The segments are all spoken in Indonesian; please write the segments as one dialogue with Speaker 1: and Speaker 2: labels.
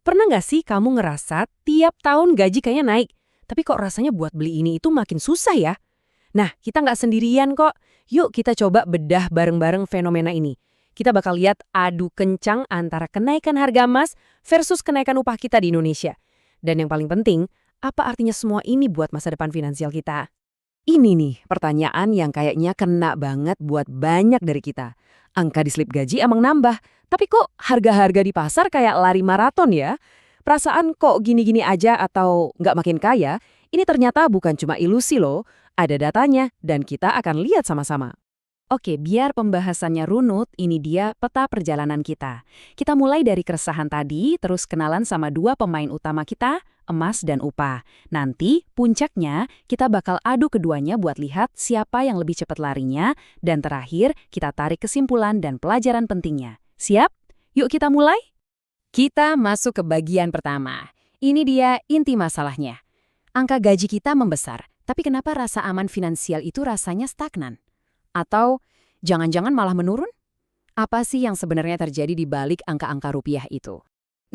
Speaker 1: Pernah nggak sih kamu ngerasa tiap tahun gaji kayaknya naik, tapi kok rasanya buat beli ini itu makin susah ya? Nah, kita nggak sendirian kok. Yuk kita coba bedah bareng-bareng fenomena ini. Kita bakal lihat adu kencang antara kenaikan harga emas versus kenaikan upah kita di Indonesia. Dan yang paling penting, apa artinya semua ini buat masa depan finansial kita? Ini nih pertanyaan yang kayaknya kena banget buat banyak dari kita. Angka di slip gaji emang nambah, tapi kok harga-harga di pasar kayak lari maraton ya? Perasaan kok gini-gini aja atau nggak makin kaya, ini ternyata bukan cuma ilusi loh. Ada datanya dan kita akan lihat sama-sama. Oke, biar pembahasannya runut, ini dia peta perjalanan kita. Kita mulai dari keresahan tadi, terus kenalan sama dua pemain utama kita, emas dan upah. Nanti, puncaknya, kita bakal adu keduanya buat lihat siapa yang lebih cepat larinya, dan terakhir, kita tarik kesimpulan dan pelajaran pentingnya. Siap? Yuk kita mulai? Kita masuk ke bagian pertama. Ini dia inti masalahnya. Angka gaji kita membesar, tapi kenapa rasa aman finansial itu rasanya stagnan? Atau jangan-jangan malah menurun? Apa sih yang sebenarnya terjadi di balik angka-angka rupiah itu?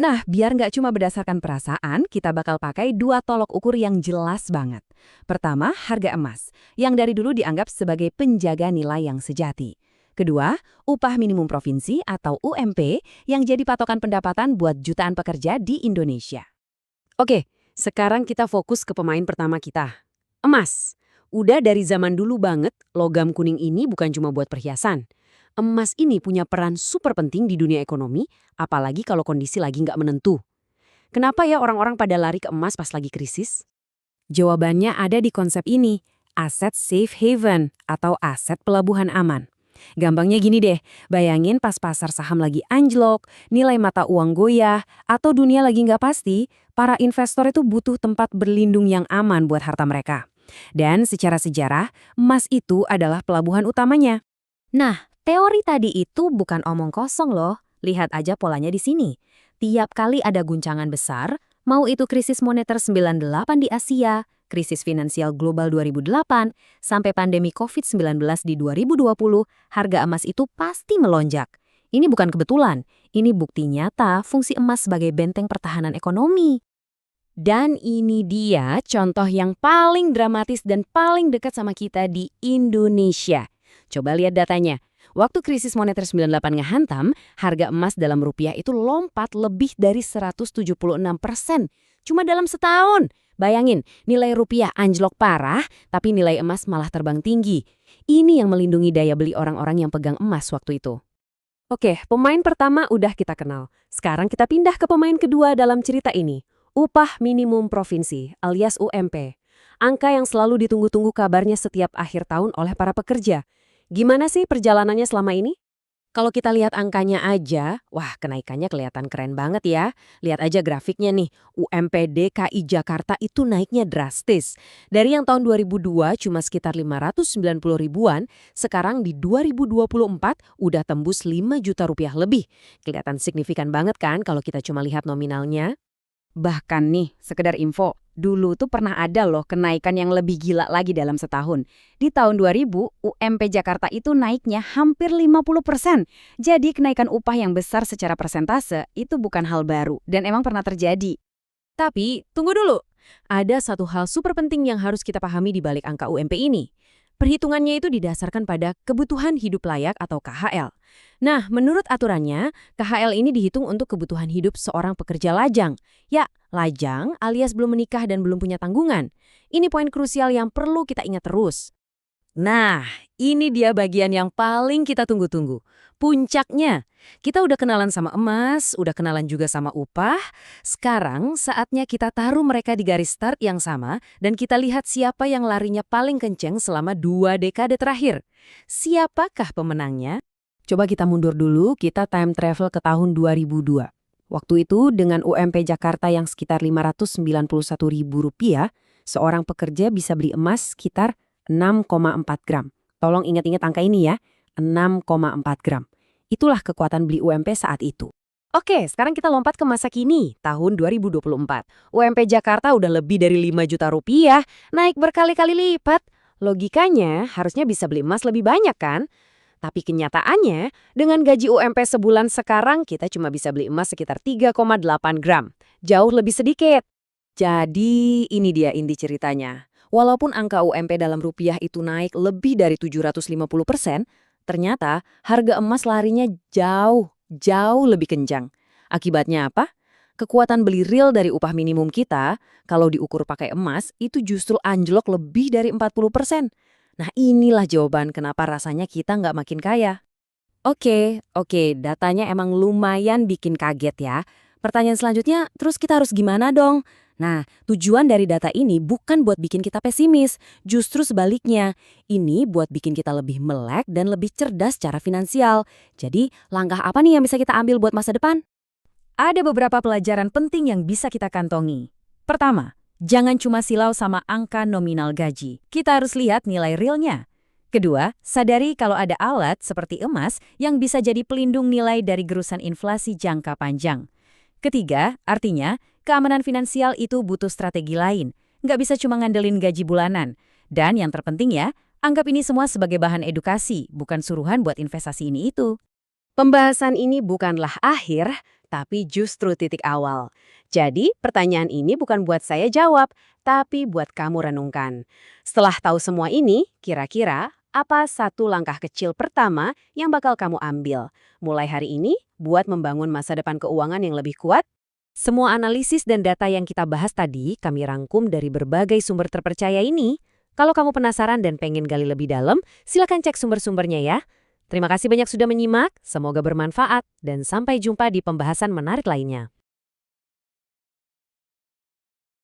Speaker 1: Nah, biar nggak cuma berdasarkan perasaan, kita bakal pakai dua tolok ukur yang jelas banget. Pertama, harga emas, yang dari dulu dianggap sebagai penjaga nilai yang sejati. Kedua, upah minimum provinsi atau UMP yang jadi patokan pendapatan buat jutaan pekerja di Indonesia. Oke, sekarang kita fokus ke pemain pertama kita, emas. Udah dari zaman dulu banget, logam kuning ini bukan cuma buat perhiasan. Emas ini punya peran super penting di dunia ekonomi, apalagi kalau kondisi lagi nggak menentu. Kenapa ya orang-orang pada lari ke emas pas lagi krisis? Jawabannya ada di konsep ini, aset safe haven atau aset pelabuhan aman. Gampangnya gini deh, bayangin pas pasar saham lagi anjlok, nilai mata uang goyah, atau dunia lagi nggak pasti, para investor itu butuh tempat berlindung yang aman buat harta mereka. Dan secara sejarah, emas itu adalah pelabuhan utamanya. Nah, teori tadi itu bukan omong kosong loh. Lihat aja polanya di sini. Tiap kali ada guncangan besar, mau itu krisis moneter 98 di Asia, krisis finansial global 2008, sampai pandemi COVID-19 di 2020, harga emas itu pasti melonjak. Ini bukan kebetulan, ini bukti nyata fungsi emas sebagai benteng pertahanan ekonomi. Dan ini dia contoh yang paling dramatis dan paling dekat sama kita di Indonesia. Coba lihat datanya. Waktu krisis moneter 98 ngehantam, harga emas dalam rupiah itu lompat lebih dari 176%. Cuma dalam setahun. Bayangin, nilai rupiah anjlok parah, tapi nilai emas malah terbang tinggi. Ini yang melindungi daya beli orang-orang yang pegang emas waktu itu. Oke, pemain pertama udah kita kenal. Sekarang kita pindah ke pemain kedua dalam cerita ini. Upah minimum provinsi alias UMP. Angka yang selalu ditunggu-tunggu kabarnya setiap akhir tahun oleh para pekerja. Gimana sih perjalanannya selama ini? Kalau kita lihat angkanya aja, wah kenaikannya kelihatan keren banget ya. Lihat aja grafiknya nih, UMP DKI Jakarta itu naiknya drastis. Dari yang tahun 2002 cuma sekitar 590 ribuan, sekarang di 2024 udah tembus 5 juta rupiah lebih. Kelihatan signifikan banget kan kalau kita cuma lihat nominalnya? Bahkan nih, sekedar info, dulu tuh pernah ada loh kenaikan yang lebih gila lagi dalam setahun. Di tahun 2000, UMP Jakarta itu naiknya hampir 50%. Jadi kenaikan upah yang besar secara persentase itu bukan hal baru dan emang pernah terjadi. Tapi, tunggu dulu. Ada satu hal super penting yang harus kita pahami di balik angka UMP ini. Perhitungannya itu didasarkan pada kebutuhan hidup layak atau KHL. Nah, menurut aturannya, KHL ini dihitung untuk kebutuhan hidup seorang pekerja lajang. Ya, lajang alias belum menikah dan belum punya tanggungan. Ini poin krusial yang perlu kita ingat terus. Nah, ini dia bagian yang paling kita tunggu-tunggu. Puncaknya, kita udah kenalan sama emas, udah kenalan juga sama upah. Sekarang saatnya kita taruh mereka di garis start yang sama dan kita lihat siapa yang larinya paling kenceng selama 2 dekade terakhir. Siapakah pemenangnya? Coba kita mundur dulu, kita time travel ke tahun 2002. Waktu itu dengan UMP Jakarta yang sekitar Rp591.000, seorang pekerja bisa beli emas sekitar 6,4 gram. Tolong ingat-ingat angka ini ya, 6,4 gram. Itulah kekuatan beli UMP saat itu. Oke, sekarang kita lompat ke masa kini, tahun 2024. UMP Jakarta udah lebih dari 5 juta rupiah, naik berkali-kali lipat. Logikanya harusnya bisa beli emas lebih banyak kan? Tapi kenyataannya, dengan gaji UMP sebulan sekarang kita cuma bisa beli emas sekitar 3,8 gram. jauh lebih sedikit. Jadi ini dia inti ceritanya. Walaupun angka UMP dalam rupiah itu naik lebih dari 750%, ternyata harga emas larinya jauh lebih kencang. Akibatnya apa? Kekuatan beli real dari upah minimum kita, kalau diukur pakai emas, itu justru anjlok lebih dari 40%. Nah inilah jawaban kenapa rasanya kita nggak makin kaya. Oke, datanya emang lumayan bikin kaget ya. Pertanyaan selanjutnya, terus kita harus gimana dong? Nah, tujuan dari data ini bukan buat bikin kita pesimis, justru sebaliknya. Ini buat bikin kita lebih melek dan lebih cerdas secara finansial. Jadi, langkah apa nih yang bisa kita ambil buat masa depan? Ada beberapa pelajaran penting yang bisa kita kantongi. Pertama, jangan cuma silau sama angka nominal gaji. Kita harus lihat nilai realnya. Kedua, sadari kalau ada alat seperti emas yang bisa jadi pelindung nilai dari gerusan inflasi jangka panjang. Ketiga, artinya keamanan finansial itu butuh strategi lain. Nggak bisa cuma ngandelin gaji bulanan. Dan yang terpenting ya, anggap ini semua sebagai bahan edukasi, bukan suruhan buat investasi ini itu. Pembahasan ini bukanlah akhir, tapi justru titik awal. Jadi, pertanyaan ini bukan buat saya jawab, tapi buat kamu renungkan. Setelah tahu semua ini, kira-kira apa satu langkah kecil pertama yang bakal kamu ambil mulai hari ini buat membangun masa depan keuangan yang lebih kuat? Semua analisis dan data yang kita bahas tadi kami rangkum dari berbagai sumber terpercaya ini. Kalau kamu penasaran dan pengen gali lebih dalam, silakan cek sumber-sumbernya ya. Terima kasih banyak sudah menyimak, semoga bermanfaat, dan sampai jumpa di pembahasan menarik lainnya.